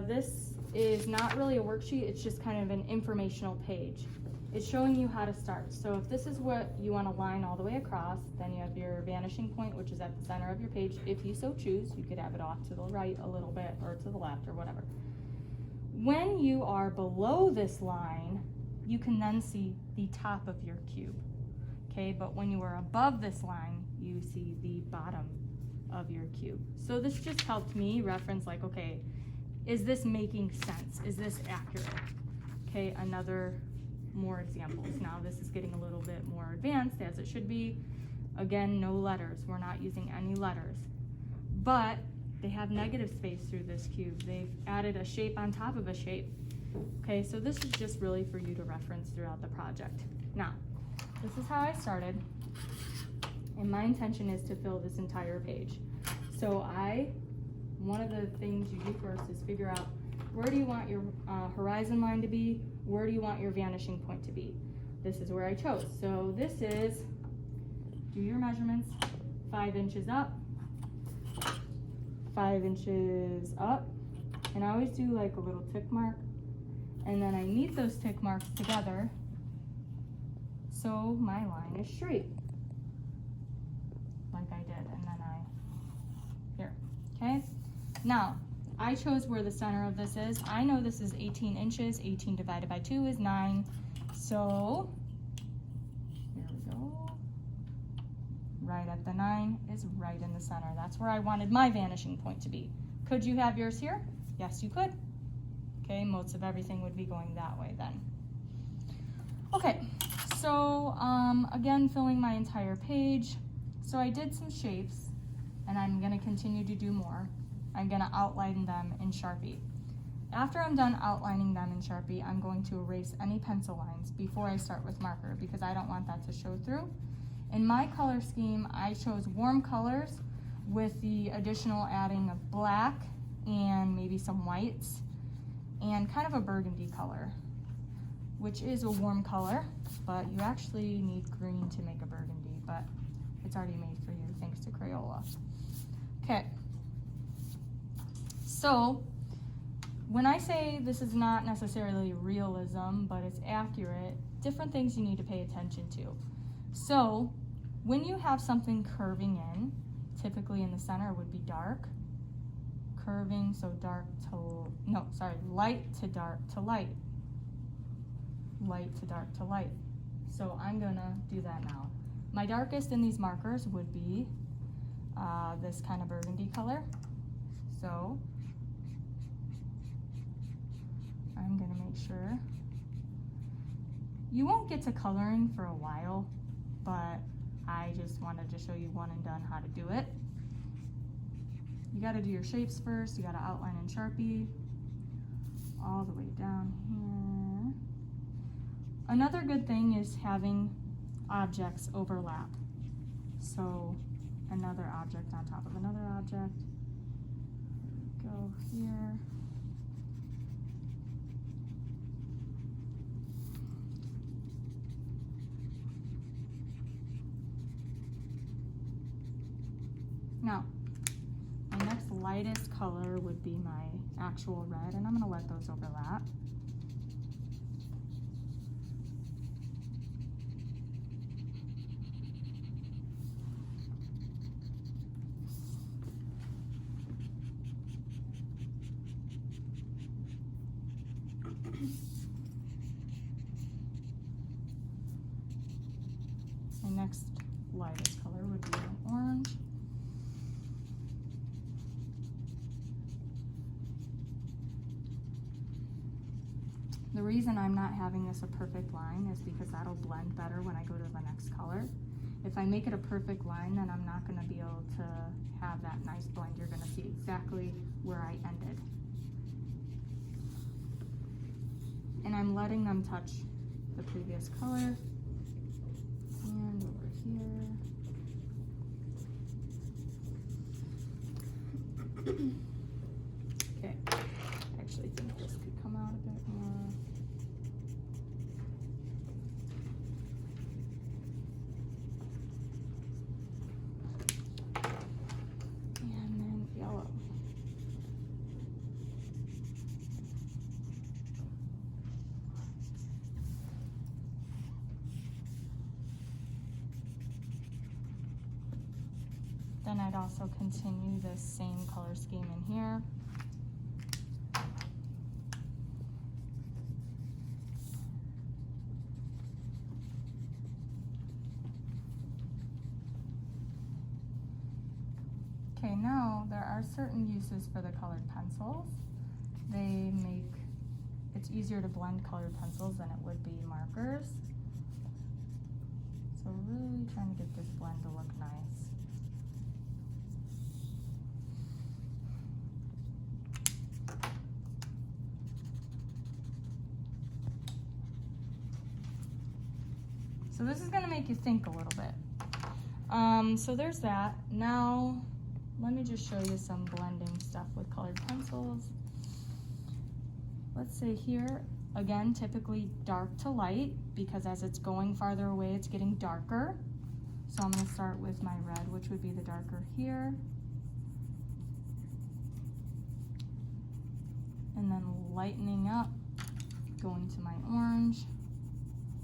This is not really a worksheet, it's just kind of an informational page. It's showing you how to start. So if this is what you want to line all the way across, then you have your vanishing point, which is at the center of your page. If you so choose, you could have it off to the right a little bit or to the left or whatever. When you are below this line, you can then see the top of your cube. Okay, but when you are above this line, you see the bottom of your cube. So this just helped me reference like, okay, is this making sense? Is this accurate? Okay, more examples. Now this is getting a little bit more advanced as it should be. Again, no letters. We're not using any letters. But they have negative space through this cube. They've added a shape on top of a shape. Okay, so this is just really for you to reference throughout the project. Now, this is how I started. And my intention is to fill this entire page. So one of the things you do first is figure out where do you want your horizon line to be? Where do you want your vanishing point to be? This is where I chose. So this is, do your measurements, 5 inches up, 5 inches up, and I always do like a little tick mark, and then I meet those tick marks together so my line is straight, like I did, and then here, okay? Now, I chose where the center of this is. I know this is 18 inches. 18 divided by 2 is 9. So, here we go. Right at the 9 is right in the center. That's where I wanted my vanishing point to be. Could you have yours here? Yes, you could. Okay, most of everything would be going that way then. Okay, so again, filling my entire page. So I did some shapes, and I'm gonna continue to do more. I'm gonna outline them in Sharpie. After I'm done outlining them in Sharpie, I'm going to erase any pencil lines before I start with marker because I don't want that to show through. In my color scheme, I chose warm colors with the additional adding of black and maybe some whites and kind of a burgundy color, which is a warm color, but you actually need green to make a burgundy, but it's already made for you thanks to Crayola. Okay. So, when I say this is not necessarily realism, but it's accurate, different things you need to pay attention to. So, when you have something curving in, typically in the center would be dark, curving, so light to dark to light, light to dark to light. So I'm gonna do that now. My darkest in these markers would be this kind of burgundy color. So I'm gonna make sure. You won't get to coloring for a while, but I just wanted to show you one and done how to do it. You gotta do your shapes first. You gotta outline in Sharpie all the way down here. Another good thing is having objects overlap. So another object on top of another object. Go here. Now, my next lightest color would be my actual red, and I'm gonna let those overlap. My next lightest color would be an orange. The reason I'm not having this a perfect line is because that'll blend better when I go to the next color. If I make it a perfect line, then I'm not gonna be able to have that nice blend. You're gonna see exactly where I ended. And I'm letting them touch the previous color. And over here. Okay, I actually think this could come out a bit more. And then yellow. Then I'd also continue this same color scheme in here. Okay, now there are certain uses for the colored pencils. They make it's easier to blend colored pencils than it would be markers. So really trying to get this blend to look nice. So this is going to make you think a little bit. So there's that. Now let me just show you some blending stuff with colored pencils. Let's say here, again, typically dark to light, because as it's going farther away, it's getting darker. So I'm going to start with my red, which would be the darker here. And then lightening up, going to my orange,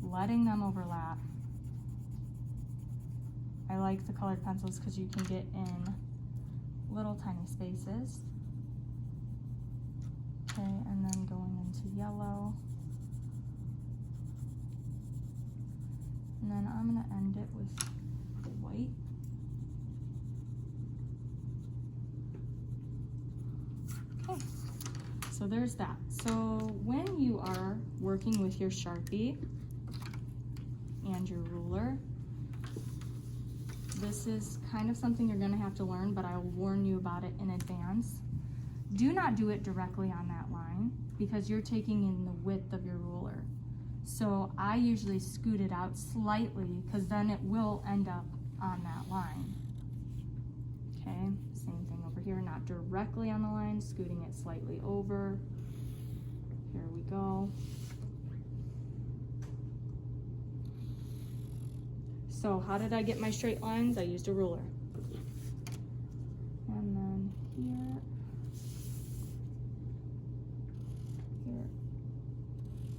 letting them overlap. I like the colored pencils because you can get in little tiny spaces. Okay, and then going into yellow. And then I'm going to end it with white. Okay, so there's that. So when you are working with your Sharpie and your ruler, this is kind of something you're going to have to learn, but I'll warn you about it in advance. Do not do it directly on that line because you're taking in the width of your ruler. So I usually scoot it out slightly because then it will end up on that line. Okay, same thing over here, not directly on the line, scooting it slightly over. Here we go. So how did I get my straight lines? I used a ruler. And then here, here,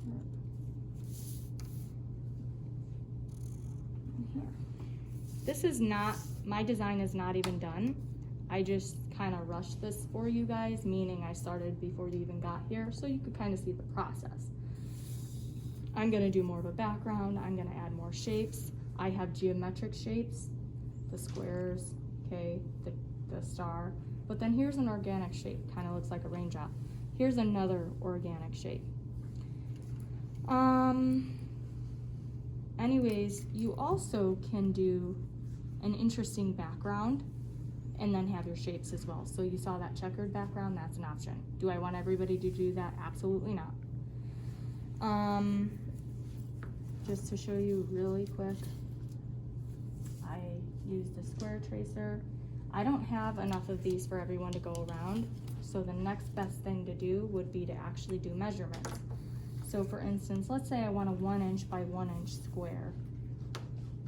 here, and here. This is not, my design is not even done. I just kind of rushed this for you guys, meaning I started before you even got here, so you could kind of see the process. I'm gonna do more of a background. I'm gonna add more shapes. I have geometric shapes, the squares, okay, the star, but then here's an organic shape, kind of looks like a raindrop. Here's another organic shape. Anyways, you also can do an interesting background and then have your shapes as well. So you saw that checkered background, that's an option. Do I want everybody to do that? Absolutely not. Just to show you really quick, I used a square tracer. I don't have enough of these for everyone to go around, so the next best thing to do would be to actually do measurements. So for instance, let's say I want a 1 inch by 1 inch square.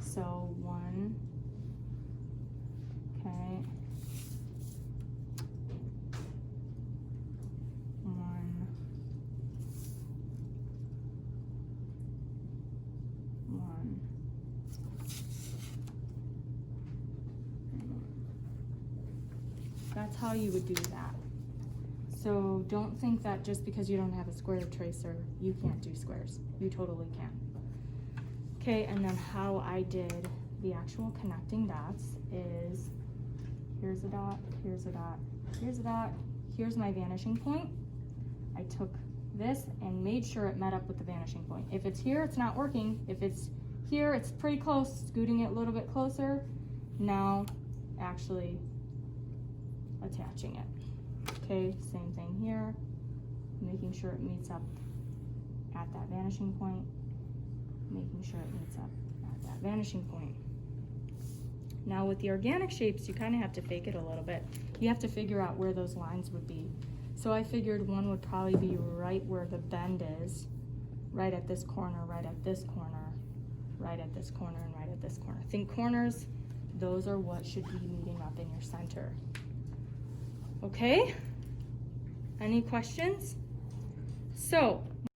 So 1, okay, 1, 1. That's how you would do that. So don't think that just because you don't have a square tracer, you can't do squares. You totally can. Okay, and then how I did the actual connecting dots is, here's a dot, here's a dot, here's a dot, here's my vanishing point. I took this and made sure it met up with the vanishing point. If it's here, it's not working. If it's here, it's pretty close, scooting it a little bit closer. Now, actually attaching it. Okay, same thing here, making sure it meets up at that vanishing point, making sure it meets up at that vanishing point. Now with the organic shapes, you kind of have to fake it a little bit. You have to figure out where those lines would be. So I figured one would probably be right where the bend is, right at this corner, right at this corner, right at this corner, and right at this corner. Think corners, those are what should be meeting up in your center. Okay, any questions? So